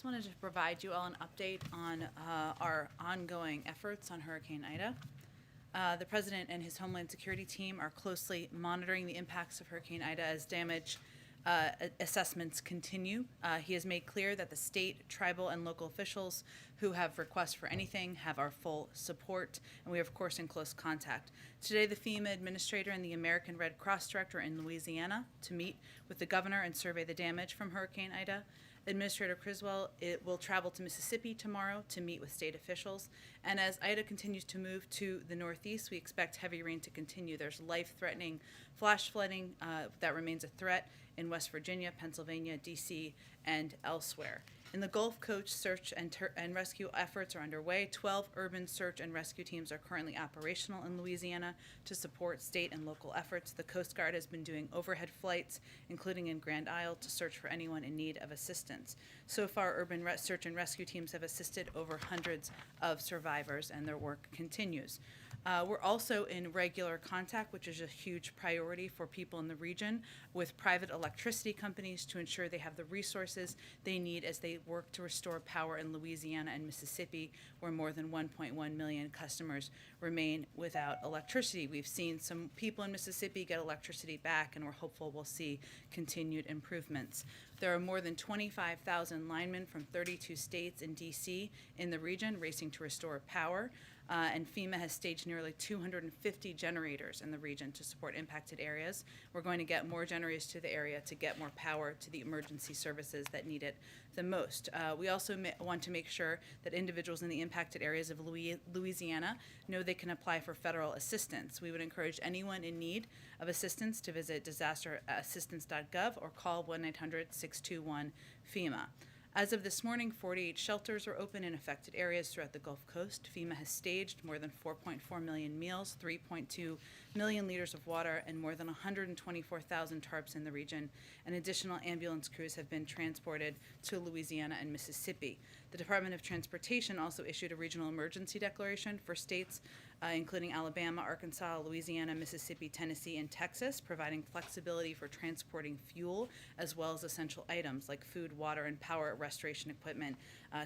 just wanted to provide you all an update on our ongoing efforts on Hurricane Ida. The President and his Homeland Security team are closely monitoring the impacts of Hurricane Ida as damage assessments continue. He has made clear that the state, tribal, and local officials who have requests for anything have our full support, and we are, of course, in close contact. Today, the FEMA administrator and the American Red Cross director in Louisiana to meet with the governor and survey the damage from Hurricane Ida. Administrator Criswell will travel to Mississippi tomorrow to meet with state officials. And as Ida continues to move to the northeast, we expect heavy rain to continue. There's life-threatening flash flooding that remains a threat in West Virginia, Pennsylvania, D.C., and elsewhere. In the Gulf Coast, search and rescue efforts are underway. 12 urban search and rescue teams are currently operational in Louisiana to support state and local efforts. The Coast Guard has been doing overhead flights, including in Grand Isle, to search for anyone in need of assistance. So far, urban search and rescue teams have assisted over hundreds of survivors, and their work continues. We're also in regular contact, which is a huge priority for people in the region, with private electricity companies to ensure they have the resources they need as they work to restore power in Louisiana and Mississippi, where more than 1.1 million customers remain without electricity. We've seen some people in Mississippi get electricity back, and we're hopeful we'll see continued improvements. There are more than 25,000 linemen from 32 states and D.C. in the region racing to restore power. And FEMA has staged nearly 250 generators in the region to support impacted areas. We're going to get more generators to the area to get more power to the emergency services that need it the most. We also want to make sure that individuals in the impacted areas of Louisiana know they can apply for federal assistance. We would encourage anyone in need of assistance to visit disasterassistance.gov or call 1-800-621-FEMA. As of this morning, 48 shelters are open in affected areas throughout the Gulf Coast. FEMA has staged more than 4.4 million meals, 3.2 million liters of water, and more than 124,000 tarps in the region. And additional ambulance crews have been transported to Louisiana and Mississippi. The Department of Transportation also issued a regional emergency declaration for states including Alabama, Arkansas, Louisiana, Mississippi, Tennessee, and Texas, providing flexibility for transporting fuel as well as essential items like food, water, and power restoration equipment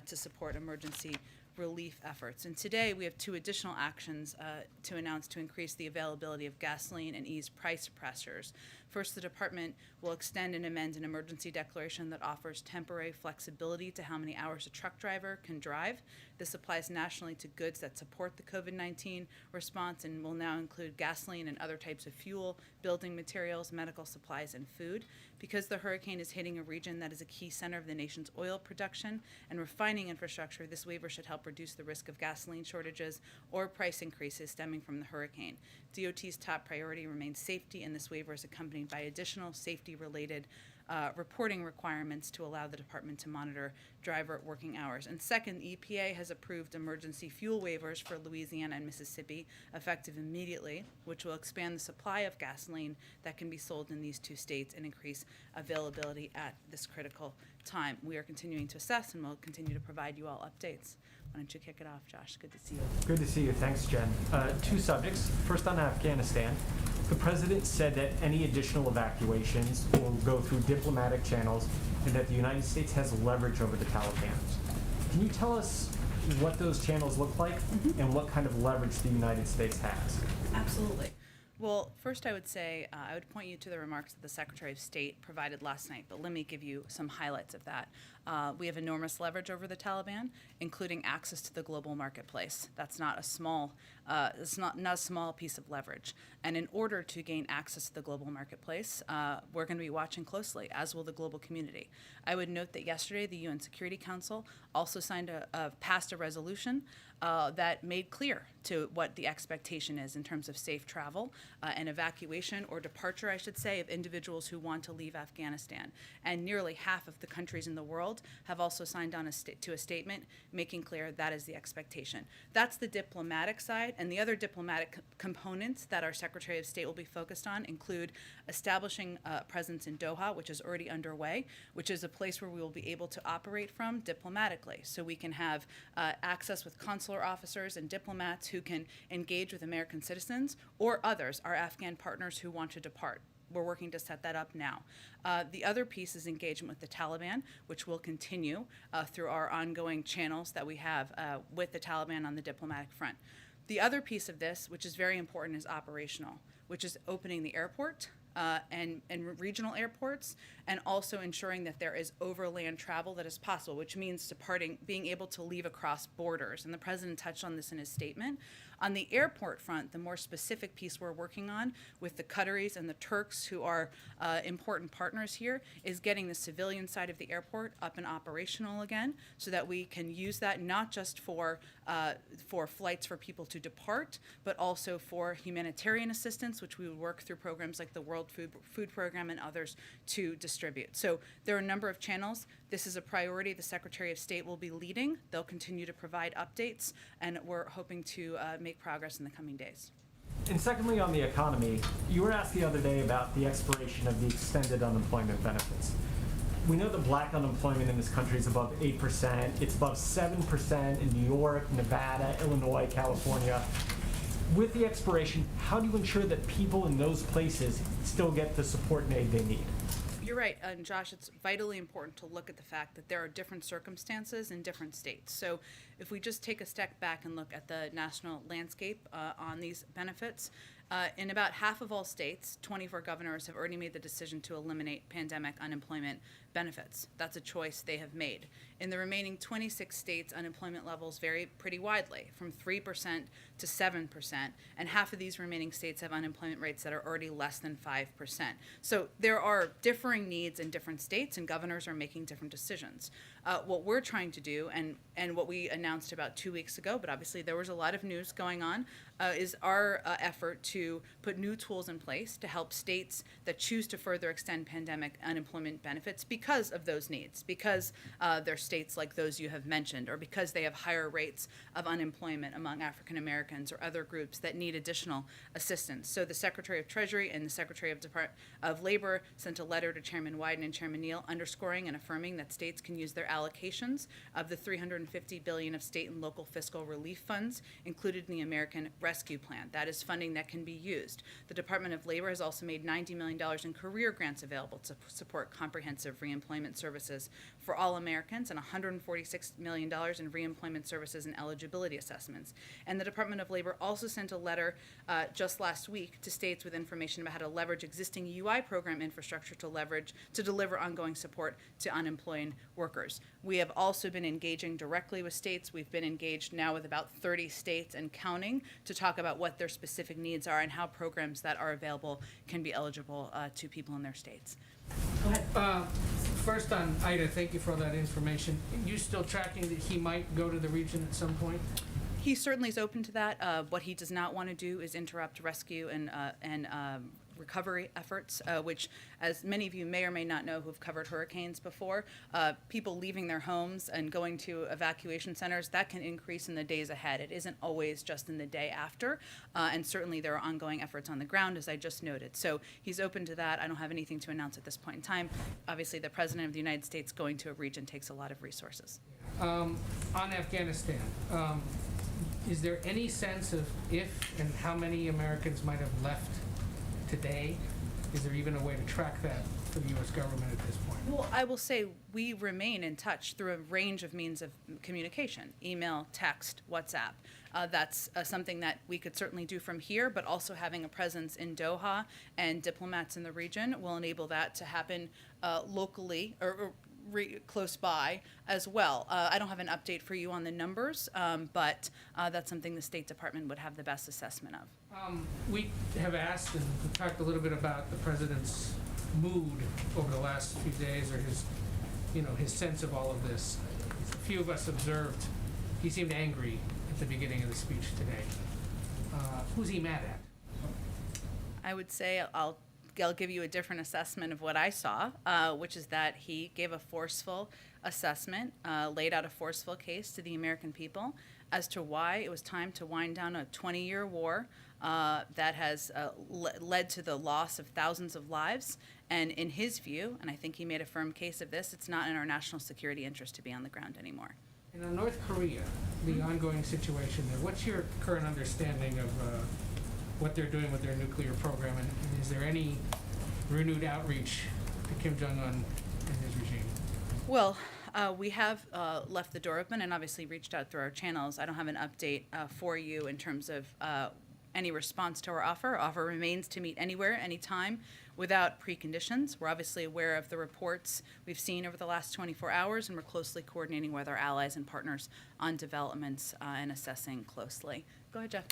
to support emergency relief efforts. And today we have two additional actions to announce to increase the availability of gasoline and ease price pressures. First, the department will extend and amend an emergency declaration that offers temporary flexibility to how many hours a truck driver can drive. This applies nationally to goods that support the COVID-19 response and will now include gasoline and other types of fuel, building materials, medical supplies, and food. Because the hurricane is hitting a region that is a key center of the nation's oil production and refining infrastructure, this waiver should help reduce the risk of gasoline shortages or price increases stemming from the hurricane. DOT's top priority remains safety, and this waiver is accompanied by additional safety-related reporting requirements to allow the department to monitor driver working hours. And second, the EPA has approved emergency fuel waivers for Louisiana and Mississippi, effective immediately, which will expand the supply of gasoline that can be sold in these two states and increase availability at this critical time. We are continuing to assess, and we'll continue to provide you all updates. Why don't you kick it off, Josh? Good to see you. Good to see you. Thanks, Jen. Two subjects. First, on Afghanistan. The president said that any additional evacuations will go through diplomatic channels and that the United States has leverage over the Taliban. Can you tell us what those channels look like and what kind of leverage the United States has? Absolutely. Well, first I would say I would point you to the remarks that the Secretary of State provided last night, but let me give you some highlights of that. We have enormous leverage over the Taliban, including access to the global marketplace. That's not a small, it's not a small piece of leverage. And in order to gain access to the global marketplace, we're going to be watching closely, as will the global community. I would note that yesterday the UN Security Council also passed a resolution that made clear to what the expectation is in terms of safe travel and evacuation, or departure, I should say, of individuals who want to leave Afghanistan. And nearly half of the countries in the world have also signed on to a statement making clear that is the expectation. That's the diplomatic side, and the other diplomatic components that our Secretary of State will be focused on include establishing a presence in Doha, which is already underway, which is a place where we will be able to operate from diplomatically. So we can have access with consular officers and diplomats who can engage with American citizens or others, our Afghan partners who want to depart. we're working to set that up now. The other piece is engagement with the Taliban, which will continue through our ongoing channels that we have with the Taliban on the diplomatic front. The other piece of this, which is very important, is operational, which is opening the airport and regional airports, and also ensuring that there is overland travel that is possible, which means being able to leave across borders. And the president touched on this in his statement. On the airport front, the more specific piece we're working on with the Qataris and the Turks, who are important partners here, is getting the civilian side of the airport up and operational again, so that we can use that not just for flights for people to depart, but also for humanitarian assistance, which we would work through programs like the World Food Program and others to distribute. So there are a number of channels. This is a priority the Secretary of State will be leading. They'll continue to provide updates, and we're hoping to make progress in the coming days. And secondly, on the economy, you were asked the other day about the expiration of the extended unemployment benefits. We know that black unemployment in this country is above 8%. It's above 7% in New York, Nevada, Illinois, California. With the expiration, how do you ensure that people in those places still get the support and aid they need? You're right, and Josh, it's vitally important to look at the fact that there are different circumstances in different states. So if we just take a step back and look at the national landscape on these benefits, in about half of all states, 24 governors have already made the decision to eliminate pandemic unemployment benefits. That's a choice they have made. In the remaining 26 states, unemployment levels vary pretty widely, from 3% to 7%, and half of these remaining states have unemployment rates that are already less than 5%. So there are differing needs in different states, and governors are making different decisions. What we're trying to do, and what we announced about 2 weeks ago, but obviously there was a lot of news going on, is our effort to put new tools in place to help states that choose to further extend pandemic unemployment benefits because of those needs, because they're states like those you have mentioned, or because they have higher rates of unemployment among African Americans or other groups that need additional assistance. So the Secretary of Treasury and the Secretary of Labor sent a letter to Chairman Wyden and Chairman Neal underscoring and affirming that states can use their allocations of the $350 billion of state and local fiscal relief funds included in the American Rescue Plan. That is funding that can be used. The Department of Labor has also made $90 million in career grants available to support comprehensive reemployment services for all Americans, and $146 million in reemployment services and eligibility assessments. And the Department of Labor also sent a letter just last week to states with information about how to leverage existing UI program infrastructure to deliver ongoing support to unemployed workers. We have also been engaging directly with states. We've been engaged now with about 30 states and counting to talk about what their specific needs are and how programs that are available can be eligible to people in their states. Go ahead. First on Ida, thank you for all that information. You still tracking that he might go to the region at some point? He certainly is open to that. What he does not want to do is interrupt rescue and recovery efforts, which, as many of you may or may not know who've covered hurricanes before, people leaving their homes and going to evacuation centers, that can increase in the days ahead. It isn't always just in the day after, and certainly there are ongoing efforts on the ground, as I just noted. So he's open to that. I don't have anything to announce at this point in time. Obviously, the President of the United States going to a region takes a lot of resources. On Afghanistan, is there any sense of if and how many Americans might have left today? Is there even a way to track that for the U.S. government at this point? Well, I will say we remain in touch through a range of means of communication: email, text, WhatsApp. That's something that we could certainly do from here, but also having a presence in Doha and diplomats in the region will enable that to happen locally or close by as well. I don't have an update for you on the numbers, but that's something the State Department would have the best assessment of. We have asked and we've talked a little bit about the president's mood over the last few days, or his sense of all of this. A few of us observed he seemed angry at the beginning of the speech today. Who's he mad at? I would say I'll give you a different assessment of what I saw, which is that he gave a forceful assessment, laid out a forceful case to the American people as to why it was time to wind down a 20-year war that has led to the loss of thousands of lives. And in his view, and I think he made a firm case of this, it's not in our national security interest to be on the ground anymore. And on North Korea, the ongoing situation there, what's your current understanding of what they're doing with their nuclear program, and is there any renewed outreach to Kim Jong-un and his regime? Well, we have left the door open and obviously reached out through our channels. I don't have an update for you in terms of any response to our offer. Our offer remains to meet anywhere, anytime, without preconditions. We're obviously aware of the reports we've seen over the last 24 hours, and we're closely coordinating with our allies and partners on developments and assessing closely. Go ahead, Jeff.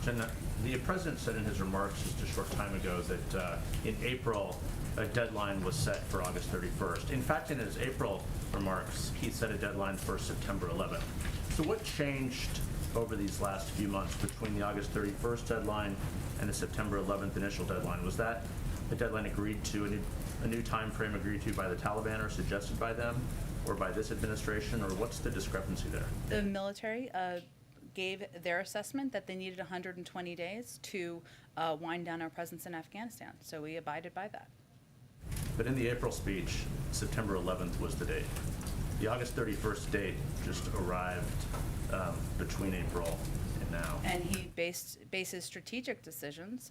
Jen, the president said in his remarks just a short time ago that in April, a deadline was set for August 31st. In fact, in his April remarks, he set a deadline for September 11th. So what changed over these last few months between the August 31st deadline and the September 11th initial deadline? Was that a deadline agreed to, a new time frame agreed to by the Taliban or suggested by them or by this administration, or what's the discrepancy there? The military gave their assessment that they needed 120 days to wind down our presence in Afghanistan, so we abided by that. But in the April speech, September 11th was the date. The August 31st date just arrived between April and now. And he bases strategic decisions,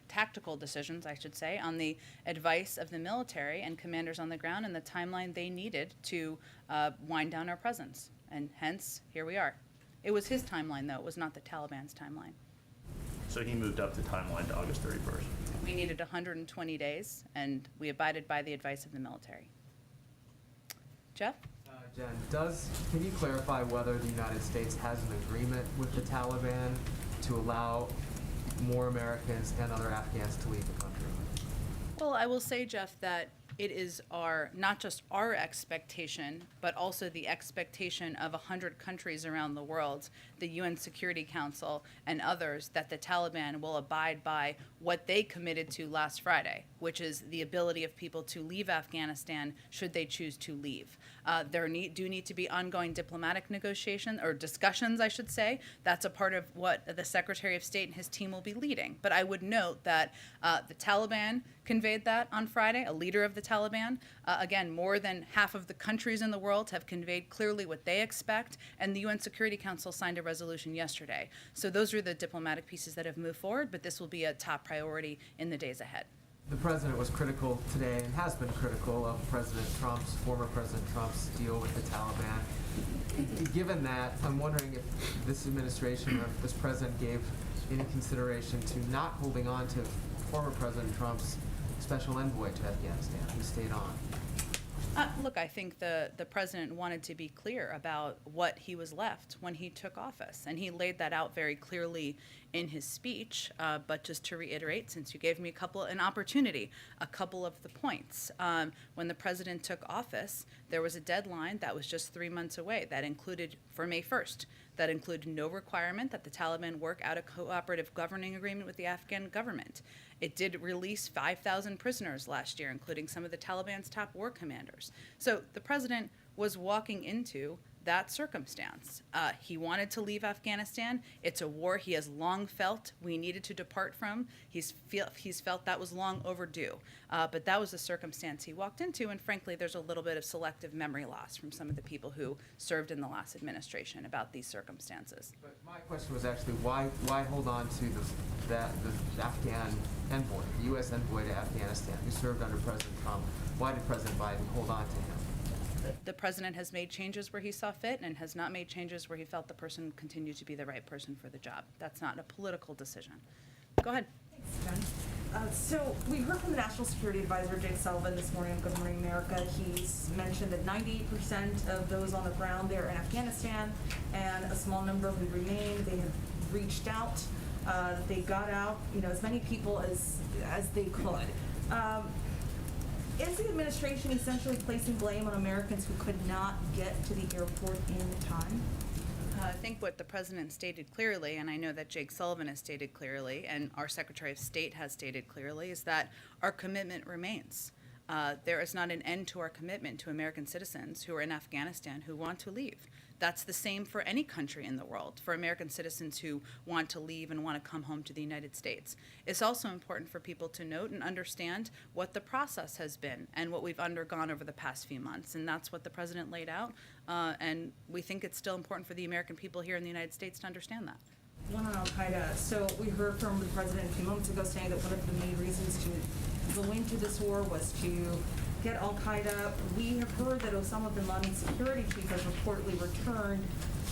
tactical decisions, I should say, on the advice of the military and commanders on the ground and the timeline they needed to wind down our presence. And hence, here we are. It was his timeline, though. It was not the Taliban's timeline. So he moved up the timeline to August 31st. We needed 120 days, and we abided by the advice of the military. Jeff? Jen, can you clarify whether the United States has an agreement with the Taliban to allow more Americans and other Afghans to leave the country? Well, I will say, Jeff, that it is not just our expectation, but also the expectation of 100 countries around the world, the UN Security Council and others, that the Taliban will abide by what they committed to last Friday, which is the ability of people to leave Afghanistan should they choose to leave. There do need to be ongoing diplomatic negotiations, or discussions, I should say. That's a part of what the Secretary of State and his team will be leading. But I would note that the Taliban conveyed that on Friday, a leader of the Taliban. Again, more than half of the countries in the world have conveyed clearly what they expect, and the UN Security Council signed a resolution yesterday. So those are the diplomatic pieces that have moved forward, but this will be a top priority in the days ahead. The president was critical today and has been critical of former President Trump's deal with the Taliban. Given that, I'm wondering if this administration or if this president gave any consideration to not holding on to former President Trump's special envoy to Afghanistan, who stayed on. Look, I think the president wanted to be clear about what he was left when he took office, and he laid that out very clearly in his speech. But just to reiterate, since you gave me an opportunity, a couple of the points. When the president took office, there was a deadline that was just 3 months away that included, for May 1st, that included no requirement that the Taliban work out a cooperative governing agreement with the Afghan government. It did release 5,000 prisoners last year, including some of the Taliban's top war commanders. So the president was walking into that circumstance. He wanted to leave Afghanistan. It's a war he has long felt we needed to depart from. He's felt that was long overdue. But that was the circumstance he walked into, and frankly, there's a little bit of selective memory loss from some of the people who served in the last administration about these circumstances. But my question was actually why hold on to the Afghan envoy, the U.S. envoy to Afghanistan, who served under President Trump? Why did President Biden hold on to him? The president has made changes where he saw fit and has not made changes where he felt the person continued to be the right person for the job. That's not a political decision. Go ahead. Thanks, Jen. So we heard from the National Security Advisor, Jake Sullivan, this morning on Good Morning America. He's mentioned that 98% of those on the ground there in Afghanistan and a small number who remain, they have reached out. They got out, as many people as they could. Is the administration essentially placing blame on Americans who could not get to the airport in time? I think what the president stated clearly, and I know that Jake Sullivan has stated clearly, and our Secretary of State has stated clearly, is that our commitment remains. There is not an end to our commitment to American citizens who are in Afghanistan who want to leave. That's the same for any country in the world, for American citizens who want to leave and want to come home to the United States. It's also important for people to note and understand what the process has been and what we've undergone over the past few months, and that's what the president laid out, and we think it's still important for the American people here in the United States to understand that. One on Al-Qaeda. So we heard from the president a few moments ago saying that one of the main reasons to go into this war was to get Al-Qaeda. We have heard that Osama bin Laden's security chief has reportedly returned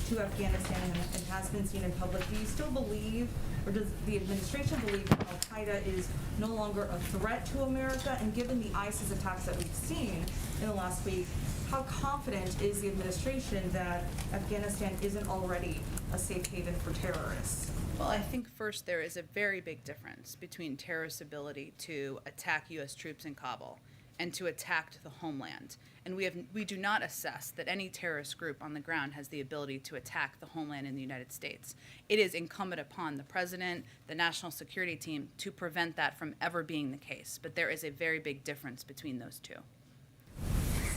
to Afghanistan and has been seen in public. Do you still believe, or does the administration believe, that Al-Qaeda is no longer a threat to America? And given the ISIS attacks that we've seen in the last week, how confident is the administration that Afghanistan isn't already a safe haven for terrorists? Well, I think first there is a very big difference between terrorists' ability to attack U.S. troops in Kabul and to attack the homeland. And we do not assess that any terrorist group on the ground has the ability to attack the homeland in the United States. It is incumbent upon the president, the national security team, to prevent that from ever being the case. But there is a very big difference between those two.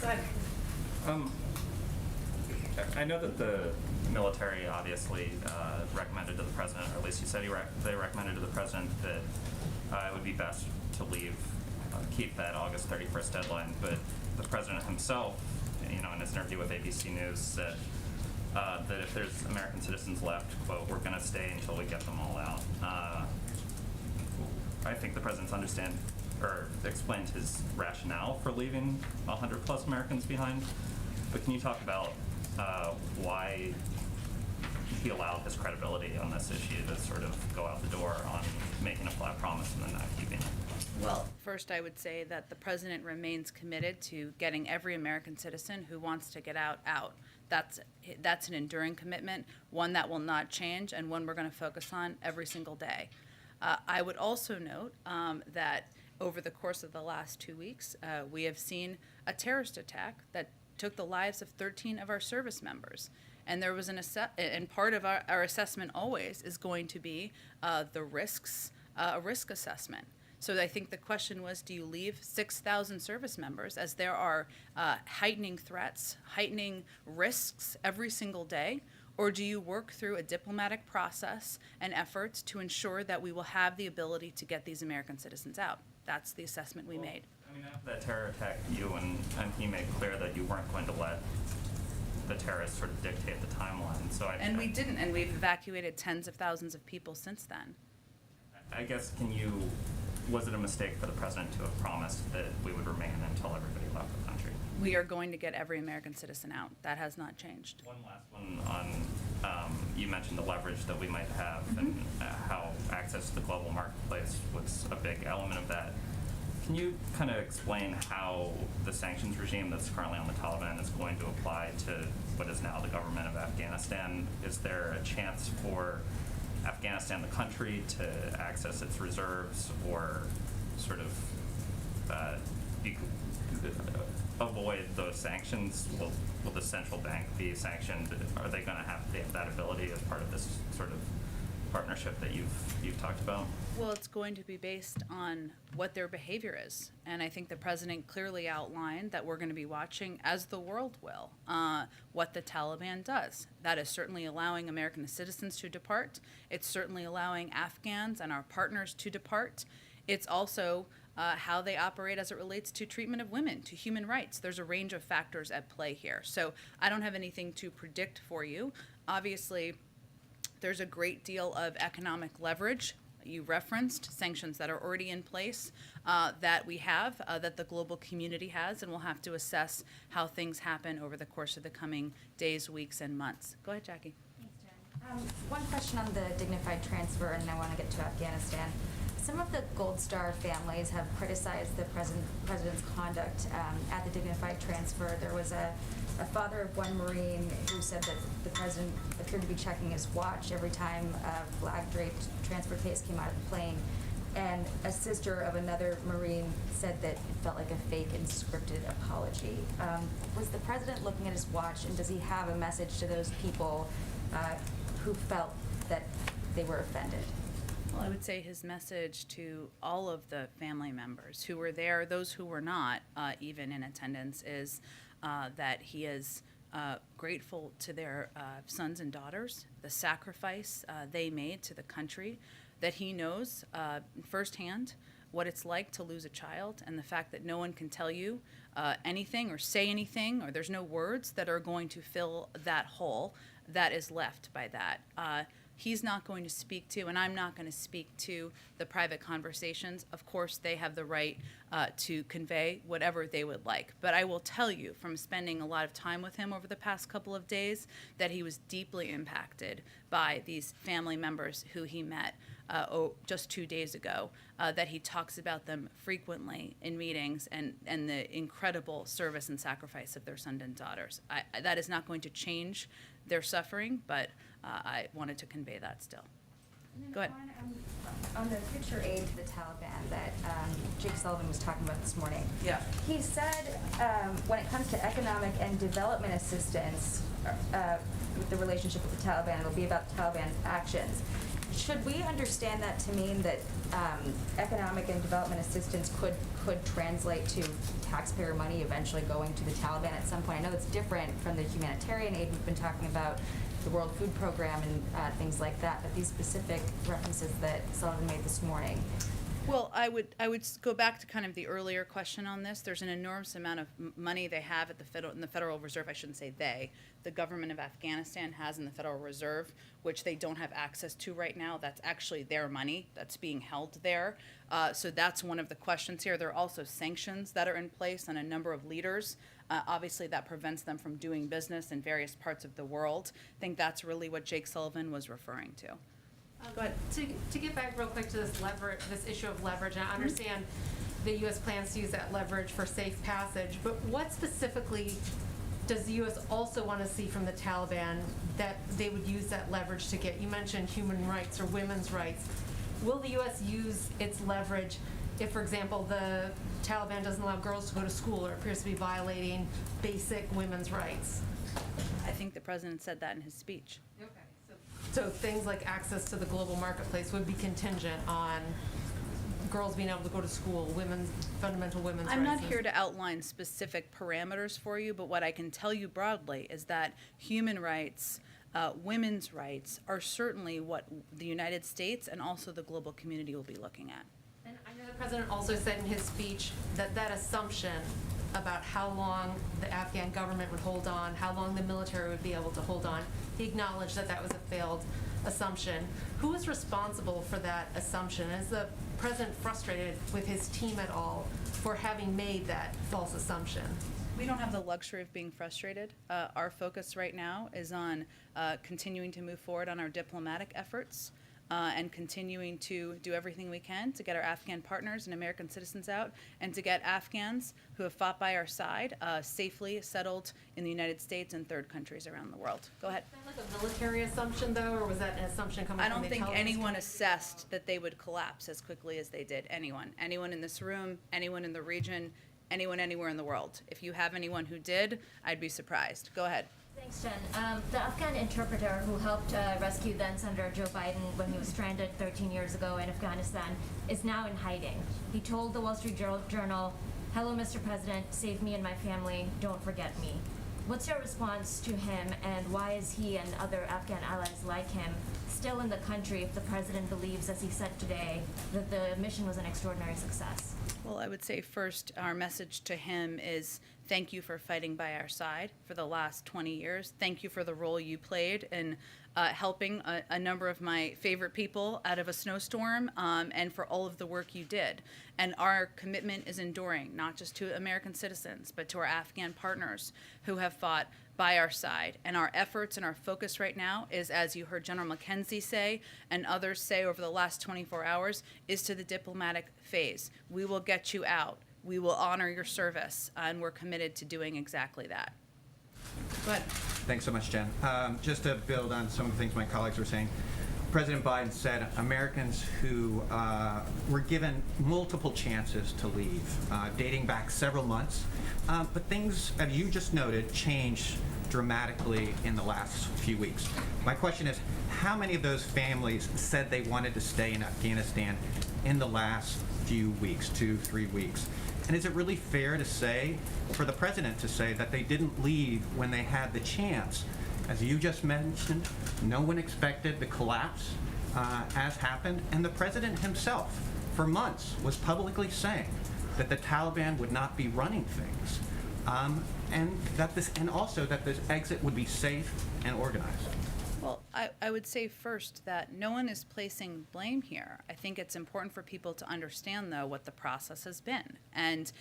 Go ahead. I know that the military obviously recommended to the president, or at least he said they recommended to the president that it would be best to keep that August 31st deadline. But the president himself, in his interview with ABC News, said that if there's American citizens left, quote, we're going to stay until we get them all out. I think the president's explained his rationale for leaving 100 plus Americans behind. But can you talk about why he allowed his credibility on this issue to sort of go out the door on making a flat promise and then not keeping it? Well, first I would say that the president remains committed to getting every American citizen who wants to get out. That's an enduring commitment, one that will not change, and one we're going to focus on every single day. I would also note that over the course of the last 2 weeks, we have seen a terrorist attack that took the lives of 13 of our service members. And there was and part of our assessment always is going to be the risks, a risk assessment. So I think the question was, do you leave 6,000 service members as there are heightening threats, heightening risks every single day? Or do you work through a diplomatic process and efforts to ensure that we will have the ability to get these American citizens out? That's the assessment we made. I mean, after that terror attack, you and he made clear that you weren't going to let the terrorists sort of dictate the timeline. So And we didn't, and we've evacuated tens of thousands of people since then. I guess, was it a mistake for the president to have promised that we would remain until everybody left the country? We are going to get every American citizen out. That has not changed. One last one on, you mentioned the leverage that we might have and how access to the global marketplace was a big element of that. Can you kind of explain how the sanctions regime that's currently on the Taliban is going to apply to what is now the government of Afghanistan? Is there a chance for Afghanistan, the country, to access its reserves or sort of avoid those sanctions? Will the central bank be sanctioned? Are they going to have that ability as part of this sort of partnership that you've talked about? Well, it's going to be based on what their behavior is. And I think the president clearly outlined that we're going to be watching, as the world will, what the Taliban does. That is certainly allowing American citizens to depart. It's certainly allowing Afghans and our partners to depart. It's also how they operate as it relates to treatment of women, to human rights. There's a range of factors at play here. So I don't have anything to predict for you. Obviously, there's a great deal of economic leverage. You referenced sanctions that are already in place that we have, that the global community has, and we'll have to assess how things happen over the course of the coming days, weeks, and months. Go ahead, Jackie. Thanks, Jen. One question on the dignified transfer, and I want to get to Afghanistan. Some of the Gold Star families have criticized the president's conduct at the dignified transfer. There was a father of one Marine who said that the president appeared to be checking his watch every time a flag-draped transfer case came out of the plane. And a sister of another Marine said that it felt like a fake and scripted apology. Was the president looking at his watch, and does he have a message to those people who felt that they were offended? Well, I would say his message to all of the family members who were there, those who were not even in attendance, is that he is grateful to their sons and daughters, the sacrifice they made to the country, that he knows firsthand what it's like to lose a child, and the fact that no one can tell you anything or say anything, or there's no words that are going to fill that hole that is left by that. he's not going to speak to, and I'm not going to speak to the private conversations. Of course, they have the right to convey whatever they would like. But I will tell you from spending a lot of time with him over the past couple of days that he was deeply impacted by these family members who he met just 2 days ago, that he talks about them frequently in meetings and the incredible service and sacrifice of their sons and daughters. That is not going to change their suffering, but I wanted to convey that still. Go ahead. On the future aid to the Taliban that Jake Sullivan was talking about this morning. Yeah. He said when it comes to economic and development assistance, with the relationship with the Taliban, it'll be about the Taliban's actions. Should we understand that to mean that economic and development assistance could translate to taxpayer money eventually going to the Taliban at some point? I know it's different from the humanitarian aid we've been talking about, the World Food Program and things like that, but these specific references that Sullivan made this morning. Well, I would go back to kind of the earlier question on this. There's an enormous amount of money they have at in the Federal Reserve. I shouldn't say they. The government of Afghanistan has in the Federal Reserve, which they don't have access to right now. That's actually their money that's being held there. So that's one of the questions here. There are also sanctions that are in place on a number of leaders. Obviously, that prevents them from doing business in various parts of the world. I think that's really what Jake Sullivan was referring to. Go ahead. To get back real quick to this issue of leverage, and I understand the U.S. plans to use that leverage for safe passage, but what specifically does the U.S. also want to see from the Taliban that they would use that leverage to get? You mentioned human rights or women's rights. Will the U.S. use its leverage if, for example, the Taliban doesn't allow girls to go to school or appears to be violating basic women's rights? I think the president said that in his speech. Okay. So things like access to the global marketplace would be contingent on girls being able to go to school, fundamental women's rights. I'm not here to outline specific parameters for you, but what I can tell you broadly is that human rights, women's rights are certainly what the United States and also the global community will be looking at. And I know the president also said in his speech that assumption about how long the Afghan government would hold on, how long the military would be able to hold on, he acknowledged that was a failed assumption. Who is responsible for that assumption? Is the president frustrated with his team at all for having made that false assumption? We don't have the luxury of being frustrated. Our focus right now is on continuing to move forward on our diplomatic efforts and continuing to do everything we can to get our Afghan partners and American citizens out and to get Afghans who have fought by our side safely settled in the United States and third countries around the world. Go ahead. Was that like a military assumption, though, or was that an assumption coming I from don't the think intelligence anyone community? assessed that they would collapse as quickly as they did. Anyone in this room, anyone in the region, anyone anywhere in the world. If you have anyone who did, I'd be surprised. Go ahead. Thanks, Jen. The Afghan interpreter who helped rescue then Senator Joe Biden when he was stranded 13 years ago in Afghanistan is now in hiding. He told the Wall Street Journal, "Hello, Mr. President, save me and my family, don't forget me." What's your response to him, and why is he and other Afghan allies like him still in the country if the president believes, as he said today, that the mission was an extraordinary success? Well, I would say first, our message to him is thank you for fighting by our side for the last 20 years. Thank you for the role you played in helping a number of my favorite people out of a snowstorm and for all of the work you did. And our commitment is enduring, not just to American citizens, but to our Afghan partners who have fought by our side. And our efforts and our focus right now is, as you heard General McKenzie say and others say over the last 24 hours, is to the diplomatic phase. We will get you out. We will honor your service, and we're committed to doing exactly that. Go ahead. Thanks so much, Jen. Just to build on some of the things my colleagues were saying, President Biden said Americans who were given multiple chances to leave, dating back several months, but things, as you just noted, changed dramatically in the last few weeks. My question is, how many of those families said they wanted to stay in Afghanistan in the last few weeks, 2-3 weeks? And is it really fair to say, for the president to say, that they didn't leave when they had the chance? As you just mentioned, no one expected the collapse as happened, and the president himself, for months, was publicly saying that the Taliban would not be running things, and also that this exit would be safe and organized. Well, I would say first that no one is placing blame here. I think it's important for people to understand, though, what the process has been. And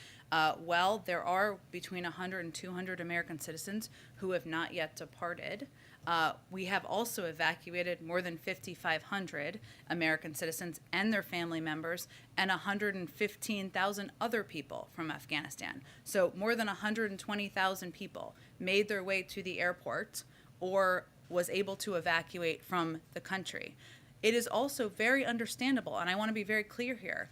while there are between 100 and 200 American citizens who have not yet departed, we have also evacuated more than 5,500 American citizens and their family members and 115,000 other people from Afghanistan. So more than 120,000 people made their way to the airport or was able to evacuate from the country. It is also very understandable, and I want to be very clear here,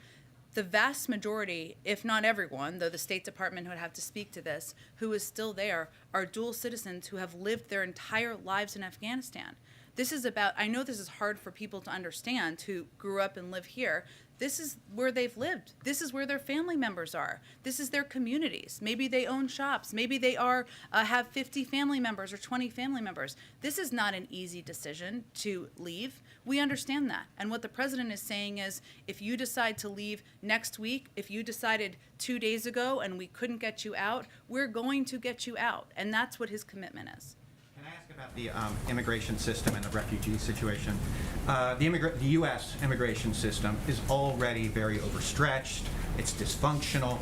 the vast majority, if not everyone, though the State Department would have to speak to this, who is still there are dual citizens who have lived their entire lives in Afghanistan. This is about, I know this is hard for people to understand who grew up and live here. This is where they've lived. This is where their family members are. This is their communities. Maybe they own shops. Maybe they have 50 family members or 20 family members. This is not an easy decision to leave. We understand that. And what the president is saying is, if you decide to leave next week, if you decided 2 days ago and we couldn't get you out, we're going to get you out. And that's what his commitment is. Can I ask about the immigration system and the refugee situation? The U.S. immigration system is already very overstretched. It's dysfunctional.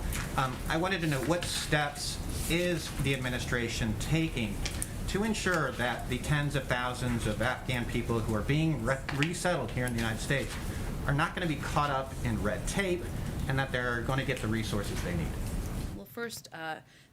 I wanted to know what steps is the administration taking to ensure that the tens of thousands of Afghan people who are being resettled here in the United States are not going to be caught up in red tape and that they're going to get the resources they need? Well, first,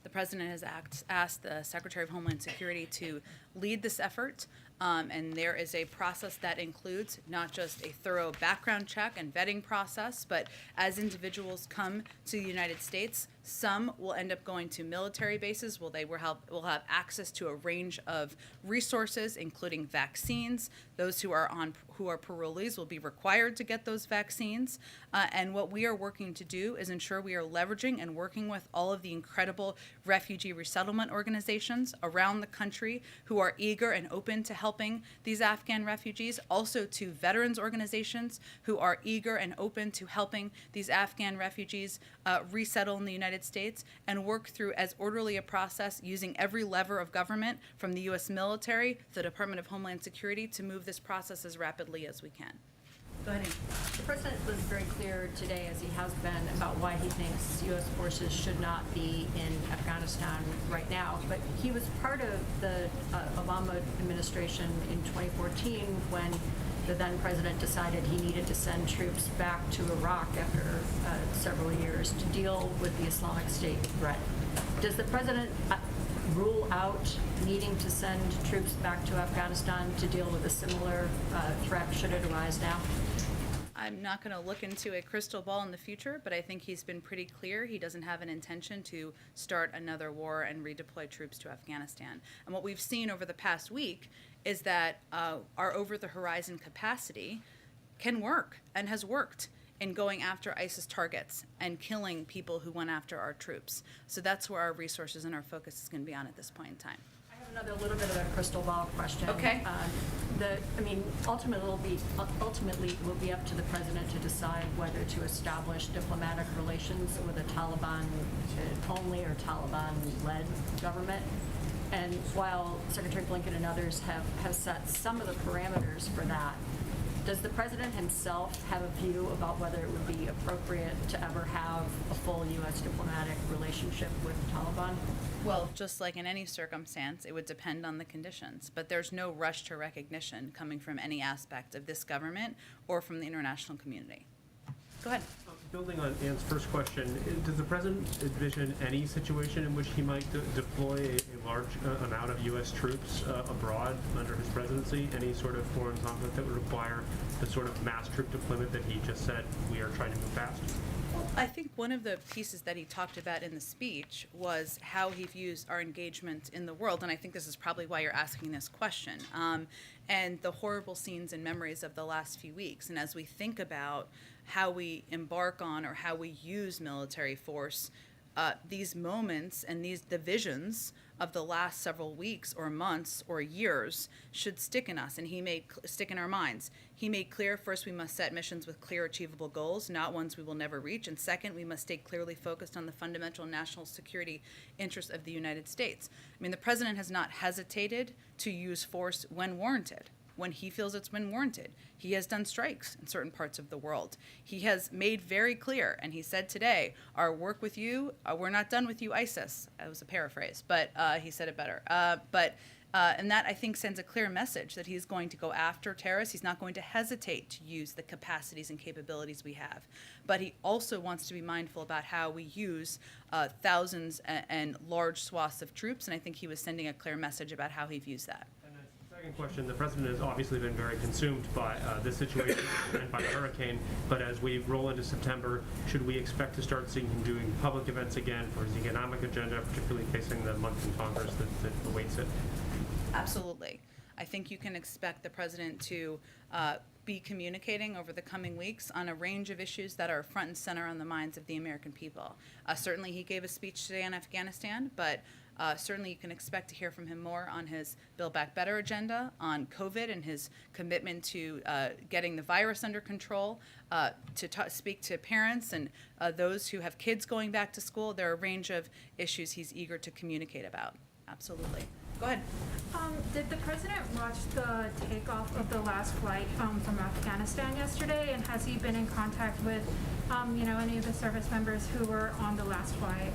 the president has asked the Secretary of Homeland Security to lead this effort, and there is a process that includes not just a thorough background check and vetting process, but as individuals come to the United States, some will end up going to military bases where they will have access to a range of resources, including vaccines. Those who are parolees will be required to get those vaccines. And what we are working to do is ensure we are leveraging and working with all of the incredible refugee resettlement organizations around the country who are eager and open to helping these Afghan refugees, also to veterans organizations who are eager and open to helping these Afghan refugees resettle in the United States and work through as orderly a process using every lever of government from the U.S. military, the Department of Homeland Security, to move this process as rapidly as we can. Go ahead, Amy. The president was very clear today, as he has been, about why he thinks U.S. forces should not be in Afghanistan right now. But he was part of the Obama administration in 2014 when the then president decided he needed to send troops back to Iraq after several years to deal with the Islamic State threat. Does the president rule out needing to send troops back to Afghanistan to deal with a similar threat should it arise now? I'm not going to look into a crystal ball in the future, but I think he's been pretty clear he doesn't have an intention to start another war and redeploy troops to Afghanistan. And what we've seen over the past week is that our over-the-horizon capacity can work and has worked in going after ISIS targets and killing people who went after our troops. So that's where our resources and our focus is going to be on at this point in time. I have another little bit of a crystal ball question. Okay. Ultimately, it will be up to the president to decide whether to establish diplomatic relations with a Taliban-only or Taliban-led government. And while Secretary Blinken and others have set some of the parameters for that, does the president himself have a view about whether it would be appropriate to ever have a full U.S. diplomatic relationship with the Taliban? Well, just like in any circumstance, it would depend on the conditions. But there's no rush to recognition coming from any aspect of this government or from the international community. Go ahead. Building on Ann's first question, does the president envision any situation in which he might deploy a large amount of U.S. troops abroad under his presidency? Any sort of foreign conflict that would require the sort of mass troop deployment that he just said we are trying to move past? Well, I think one of the pieces that he talked about in the speech was how he views our engagement in the world, and I think this is probably why you're asking this question, and the horrible scenes and memories of the last few weeks. And as we think about how we embark on or how we use military force, these moments and these divisions of the last several weeks or months or years should stick in us, and stick in our minds. He made clear, first, we must set missions with clear, achievable goals, not ones we will never reach. And second, we must stay clearly focused on the fundamental national security interests of the United States. I mean, the president has not hesitated to use force when warranted. when he feels it's been warranted. He has done strikes in certain parts of the world. He has made very clear, and he said today, our work with you, we're not done with you, ISIS. That was a paraphrase, but he said it better. And that, I think, sends a clear message that he's going to go after terrorists. He's not going to hesitate to use the capacities and capabilities we have. But he also wants to be mindful about how we use thousands and large swaths of troops, and I think he was sending a clear message about how he views that. And the second question, the president has obviously been very consumed by this situation and by the hurricane, but as we roll into September, should we expect to start seeing him doing public events again for his economic agenda, particularly facing the month in Congress that awaits it? Absolutely. I think you can expect the president to be communicating over the coming weeks on a range of issues that are front and center on the minds of the American people. Certainly he gave a speech today on Afghanistan, but certainly you can expect to hear from him more on his Build Back Better agenda, on COVID and his commitment to getting the virus under control, to speak to parents and those who have kids going back to school. There are a range of issues he's eager to communicate about. Absolutely. Go ahead. Did the president watch the takeoff of the last flight from Afghanistan yesterday? And has he been in contact with, any of the service members who were on the last flight?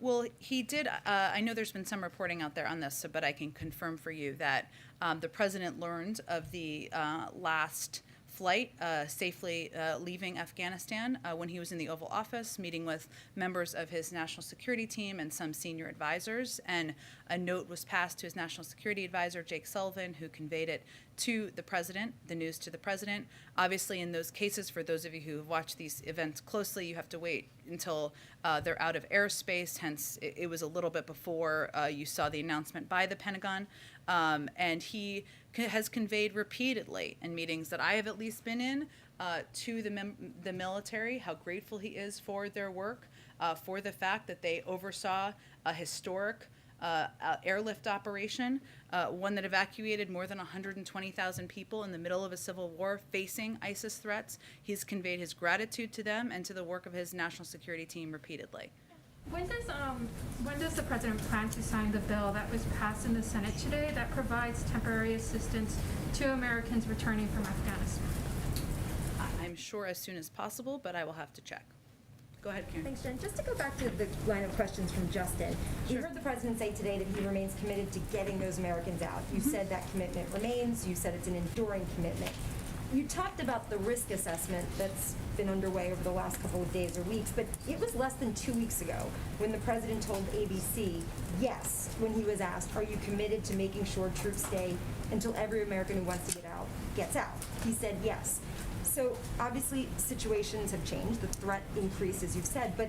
Well, he did. I know there's been some reporting out there on this, but I can confirm for you that the president learned of the last flight safely leaving Afghanistan when he was in the Oval Office, meeting with members of his national security team and some senior advisors. And a note was passed to his national security advisor, Jake Sullivan, who conveyed it to the president, the news to the president. Obviously, in those cases, for those of you who have watched these events closely, you have to wait until they're out of airspace. Hence, it was a little bit before you saw the announcement by the Pentagon. And he has conveyed repeatedly in meetings that I have at least been in to the military how grateful he is for their work, for the fact that they oversaw a historic airlift operation, one that evacuated more than 120,000 people in the middle of a civil war facing ISIS threats. He's conveyed his gratitude to them and to the work of his national security team repeatedly. When does the president plan to sign the bill that was passed in the Senate today that provides temporary assistance to Americans returning from Afghanistan? I'm sure as soon as possible, but I will have to check. Go ahead, Karen. Thanks, Jen. Just to go back to the line of questions from Justin, you heard the president say today that he remains committed to getting those Americans out. You said that commitment remains. You said it's an enduring commitment. You talked about the risk assessment that's been underway over the last couple of days or weeks, but it was less than 2 weeks ago when the president told ABC yes when he was asked, are you committed to making sure troops stay until every American who wants to get out gets out? He said yes. So obviously situations have changed, the threat increased as you've said, but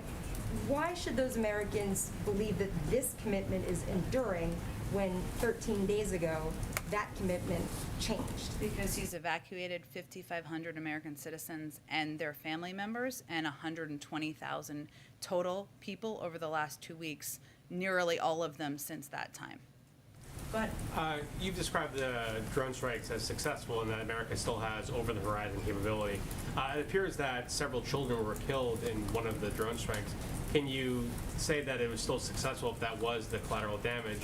why should those Americans believe that this commitment is enduring when 13 days ago that commitment changed? Because he's evacuated 5,500 American citizens and their family members and 120,000 total people over the last 2 weeks, nearly all of them since that time. Go ahead. You've described the drone strikes as successful and that America still has over-the-horizon capability. It appears that several children were killed in one of the drone strikes. Can you say that it was still successful if that was the collateral damage?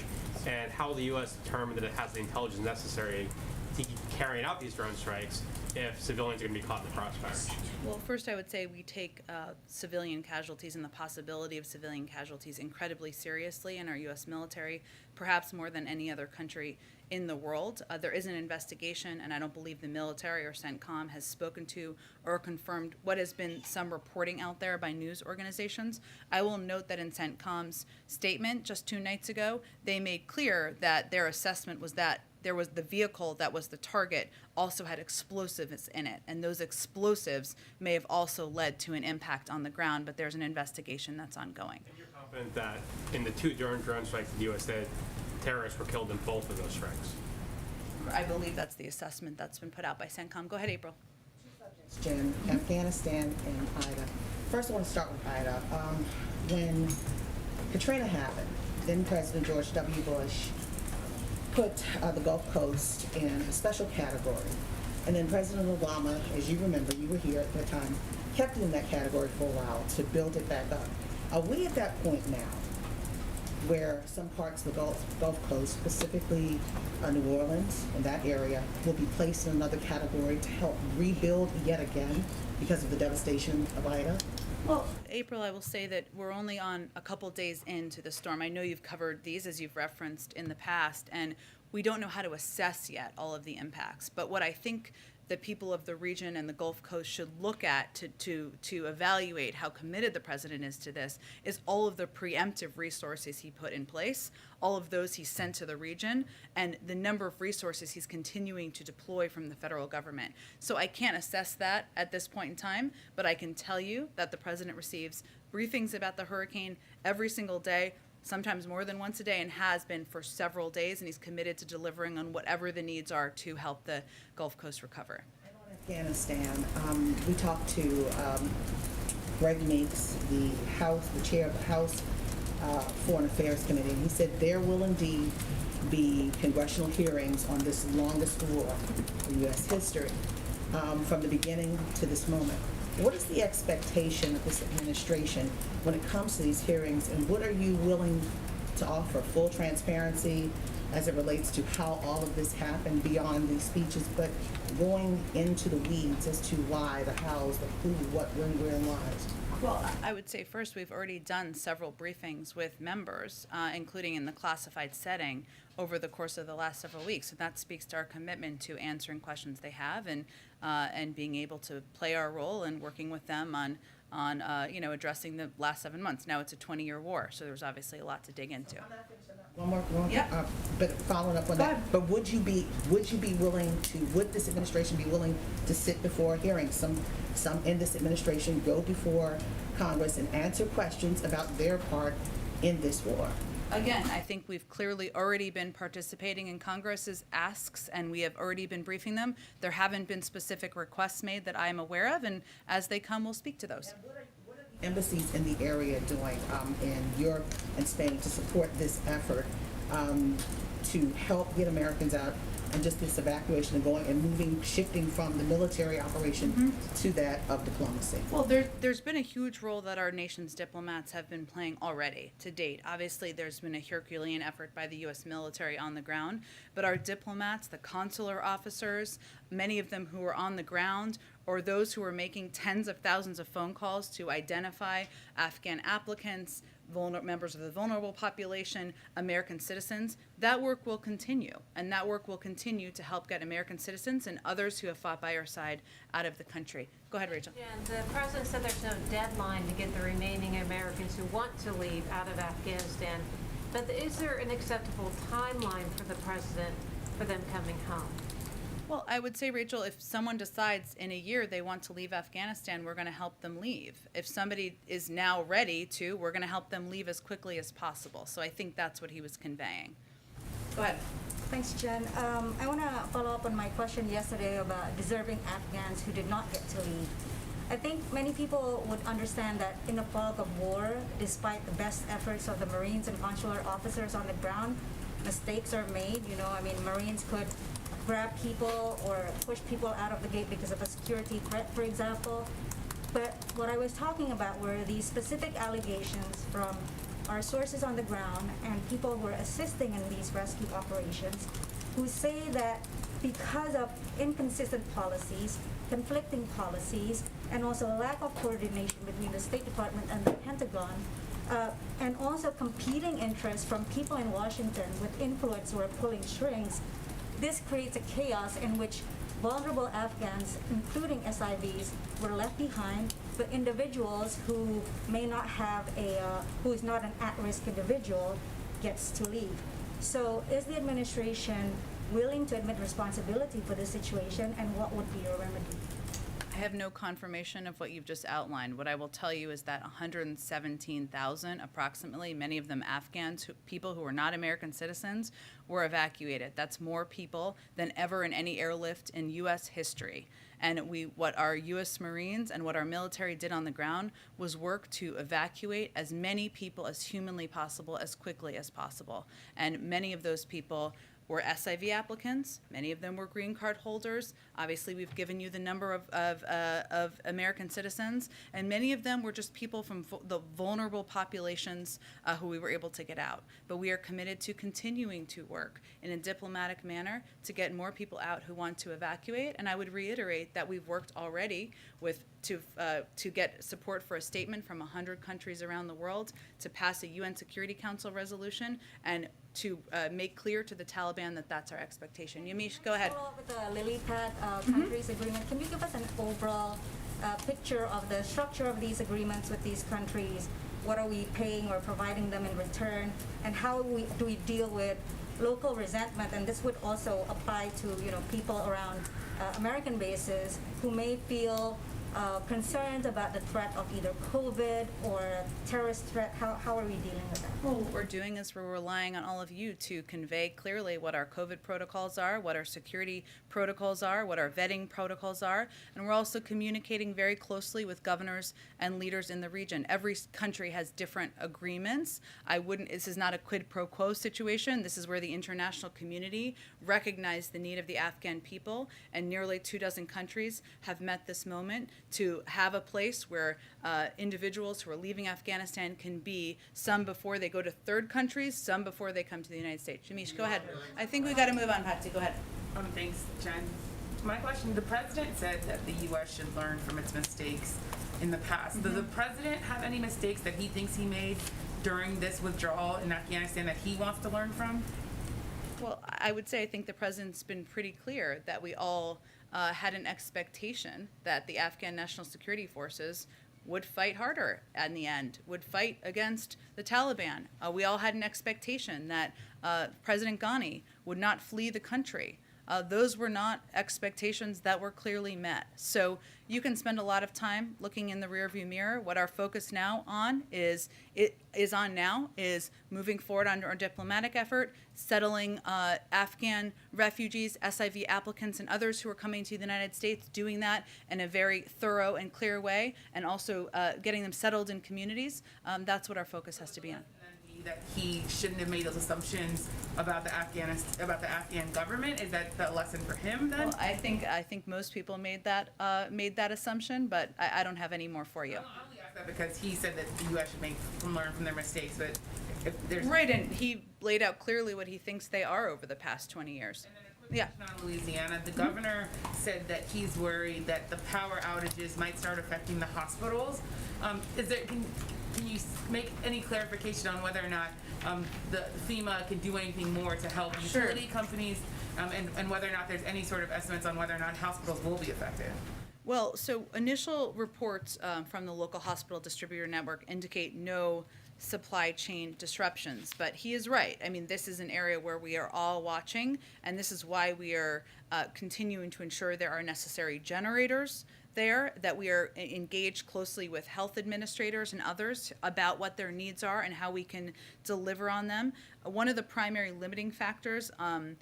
And how will the U.S. determine that it has the intelligence necessary to keep carrying out these drone strikes if civilians are going to be caught in the crossfire? Well, first I would say we take civilian casualties and the possibility of civilian casualties incredibly seriously in our U.S. military, perhaps more than any other country in the world. There is an investigation, and I don't believe the military or CENTCOM has spoken to or confirmed what has been some reporting out there by news organizations. I will note that in CENTCOM's statement just 2 nights ago, they made clear that their assessment was that there was the vehicle that was the target also had explosives in it, and those explosives may have also led to an impact on the ground, but there's an investigation that's ongoing. And you're confident that in the 2 drone strikes the U.S. did, terrorists were killed in both of those strikes? I believe that's the assessment that's been put out by CENTCOM. Go ahead, April. Jen, Afghanistan and Ida. First, I want to start with Ida. When Katrina happened, then President George W. Bush put the Gulf Coast in a special category. And then President Obama, as you remember, you were here at the time, kept it in that category for a while to build it back up. Are we at that point now where some parts of the Gulf Coast, specifically New Orleans and that area, will be placed in another category to help rebuild yet again because of the devastation of Ida? Well, April, I will say that we're only on a couple days into the storm. I know you've covered these, as you've referenced in the past, and we don't know how to assess yet all of the impacts. But what I think the people of the region and the Gulf Coast should look at to evaluate how committed the president is to this is all of the preemptive resources he put in place, all of those he sent to the region, and the number of resources he's continuing to deploy from the federal government. So I can't assess that at this point in time, but I can tell you that the president receives briefings about the hurricane every single day, sometimes more than once a day, and has been for several days, and he's committed to delivering on whatever the needs are to help the Gulf Coast recover. Afghanistan, we talked to Greg Meeks, the chair of the House Foreign Affairs Committee, and he said there will indeed be congressional hearings on this longest war in U.S. history from the beginning to this moment. What is the expectation of this administration when it comes to these hearings, and what are you willing to offer? Full transparency as it relates to how all of this happened beyond these speeches, but going into the weeds as to why, the hows, the who, what, when, where, and whys. Well, I would say first, we've already done several briefings with members, including in the classified setting, over the course of the last several weeks. So that speaks to our commitment to answering questions they have and being able to play our role in working with them on addressing the last 7 months. Now it's a 20-year war, so there's obviously a lot to dig into. One more, Yep. but following up on Go that, ahead. but would this administration be willing to sit before hearings? Some in this administration go before Congress and answer questions about their part in this war. Again, I think we've clearly already been participating in Congress's asks, and we have already been briefing them. There haven't been specific requests made that I am aware of, and as they come, we'll speak to those. Embassies in the area doing in Europe and Spain to support this effort to help get Americans out and just this evacuation and going and shifting from the military operation to that of diplomacy? Well, there's been a huge role that our nation's diplomats have been playing already to date. Obviously, there's been a Herculean effort by the U.S. military on the ground, but our diplomats, the consular officers, many of them who are on the ground, or those who are making tens of thousands of phone calls to identify Afghan applicants, members of the vulnerable population, American citizens, that work will continue. And that work will continue to help get American citizens and others who have fought by our side out of the country. Go ahead, Rachel. Yeah, and the president said there's no deadline to get the remaining Americans who want to leave out of Afghanistan. But is there an acceptable timeline for the president for them coming home? Well, I would say, Rachel, if someone decides in a year they want to leave Afghanistan, we're going to help them leave. If somebody is now ready to, we're going to help them leave as quickly as possible. So I think that's what he was conveying. Go ahead. Thanks, Jen. I want to follow up on my question yesterday about deserving Afghans who did not get to leave. I think many people would understand that in the fog of war, despite the best efforts of the Marines and consular officers on the ground, mistakes are made. Marines could grab people or push people out of the gate because of a security threat, for example. But what I was talking about were these specific allegations from our sources on the ground and people who are assisting in these rescue operations who say that because of inconsistent policies, conflicting policies, and also a lack of coordination between the State Department and the Pentagon, and also competing interests from people in Washington with influence who are pulling strings, this creates a chaos in which vulnerable Afghans, including SIVs, were left behind, but individuals who may not have who is not an at-risk individual gets to leave. So is the administration willing to admit responsibility for this situation, and what would be your remedy? I have no confirmation of what you've just outlined. What I will tell you is that 117,000, approximately, many of them Afghans, people who are not American citizens, were evacuated. That's more people than ever in any airlift in U.S. history. And what our U.S. Marines and what our military did on the ground was work to evacuate as many people as humanly possible, as quickly as possible. And many of those people were SIV applicants. Many of them were green card holders. Obviously, we've given you the number of American citizens, and many of them were just people from the vulnerable populations who we were able to get out. But we are committed to continuing to work in a diplomatic manner to get more people out who want to evacuate. And I would reiterate that we've worked already to get support for a statement from 100 countries around the world, to pass a UN Security Council resolution, and to make clear to the Taliban that that's our expectation. Yamiche, go ahead. Follow up with the lily pad countries agreement. Can you give us an overall picture of the structure of these agreements with these countries? What are we paying or providing them in return? And how do we deal with local resentment? And this would also apply to people around American bases who may feel concerned about the threat of either COVID or a terrorist threat. How are we dealing with that? Well, what we're doing is we're relying on all of you to convey clearly what our COVID protocols are, what our security protocols are, what our vetting protocols are, and we're also communicating very closely with governors and leaders in the region. Every country has different agreements. This is not a quid pro quo situation. This is where the international community recognized the need of the Afghan people, and nearly 24 countries have met this moment to have a place where individuals who are leaving Afghanistan can be, some before they go to third countries, some before they come to the United States. Jamish, go ahead. I think we got to move on, Patsy. Go ahead. Thanks, Jen. My question, the president said that the U.S. should learn from its mistakes in the past. Does the president have any mistakes that he thinks he made during this withdrawal in Afghanistan that he wants to learn from? Well, I would say I think the president's been pretty clear that we all had an expectation that the Afghan National Security Forces would fight harder in the end, would fight against the Taliban. We all had an expectation that President Ghani would not flee the country. Those were not expectations that were clearly met. So you can spend a lot of time looking in the rearview mirror. What our focus now on is moving forward on our diplomatic effort, settling Afghan refugees, SIV applicants, and others who are coming to the United States, doing that in a very thorough and clear way, and also getting them settled in communities. That's what our focus has to be on. That he shouldn't have made those assumptions about the Afghan government? Is that the lesson for him then? Well, I think most people made that assumption, but I don't have any more for you. I only ask that because he said that the U.S. should learn from their mistakes, but if there's right, and he laid out clearly what he thinks they are over the past 20 years. And then a quick question on Louisiana. The governor said that he's worried that the power outages might start affecting the hospitals. Can you make any clarification on whether or not the FEMA can do anything more to help utility companies, and whether or not there's any sort of estimates on whether or not hospitals will be affected? Well, so initial reports from the local hospital distributor network indicate no supply chain disruptions, but he is right. I mean, this is an area where we are all watching, and this is why we are continuing to ensure there are necessary generators there, that we are engaged closely with health administrators and others about what their needs are and how we can deliver on them. One of the primary limiting factors on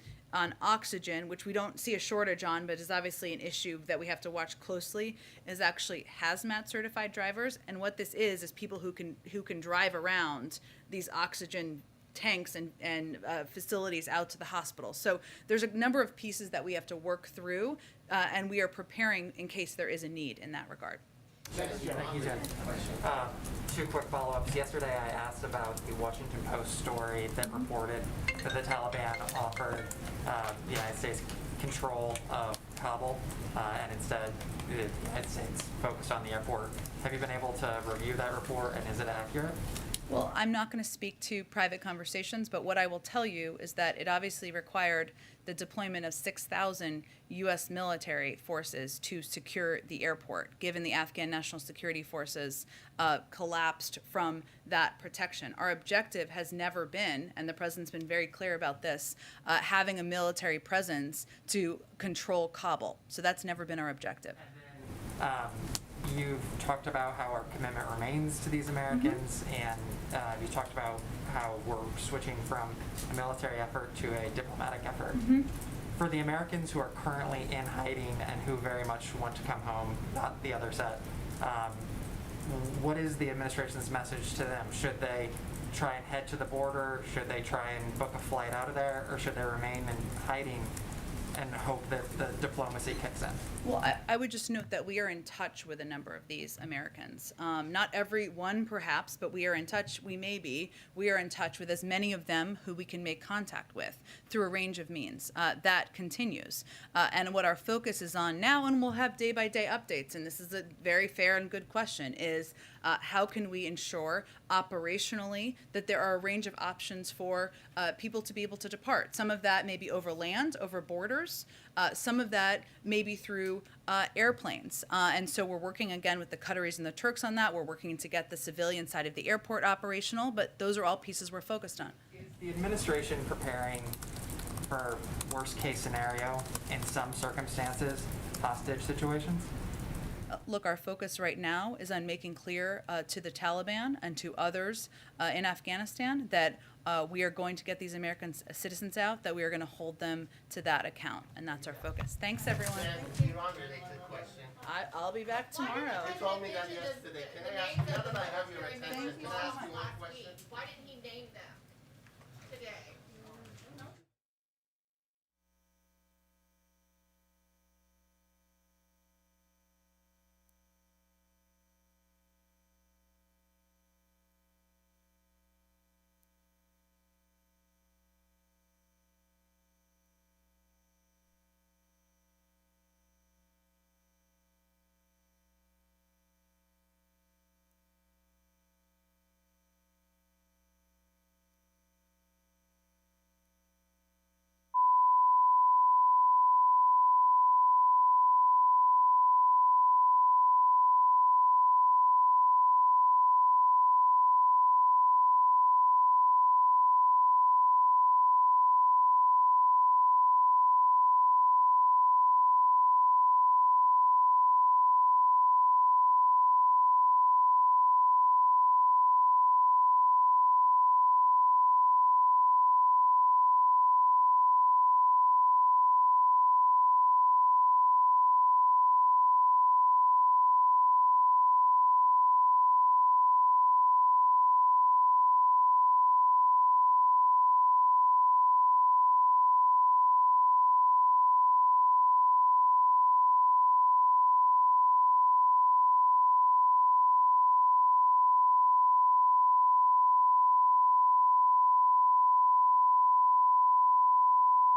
oxygen, which we don't see a shortage on, but is obviously an issue that we have to watch closely, is actually hazmat certified drivers. And what this is people who can drive around these oxygen tanks and facilities out to the hospital. So there's a number of pieces that we have to work through, and we are preparing in case there is a need in that regard. Thank you, Jen. Two quick follow-ups. Yesterday I asked about the Washington Post story that reported that the Taliban offered the United States control of Kabul, and instead the United States focused on the airport. Have you been able to review that report, and is it accurate? Well, I'm not going to speak to private conversations, but what I will tell you is that it obviously required the deployment of 6,000 U.S. military forces to secure the airport, given the Afghan National Security Forces collapsed from that protection. Our objective has never been, and the president's been very clear about this, having a military presence to control Kabul. So that's never been our objective. You've talked about how our commitment remains to these Americans, and you talked about how we're switching from a military effort to a diplomatic effort. For the Americans who are currently in hiding and who very much want to come home, not the other set, what is the administration's message to them? Should they try and head to the border? Should they try and book a flight out of there, or should they remain in hiding and hope that the diplomacy kicks in? Well, I would just note that we are in touch with a number of these Americans. Not every one, perhaps, but we are in touch. We are in touch with as many of them who we can make contact with through a range of means. That continues. And what our focus is on now, and we'll have day-by-day updates, and this is a very fair and good question, is how can we ensure operationally that there are a range of options for people to be able to depart. Some of that may be over land, over borders. Some of that may be through airplanes. And so we're working again with the Qataris and the Turks on that. We're working to get the civilian side of the airport operational, but those are all pieces we're focused on. Is the administration preparing for worst case scenario in some circumstances, hostage situations? Look, our focus right now is on making clear to the Taliban and to others in Afghanistan that we are going to get these American citizens out, that we are going to hold them to that account, and that's our focus. Thanks, everyone. I'll be back tomorrow. You told me that yesterday. Can I ask, now that I have your attention, can I ask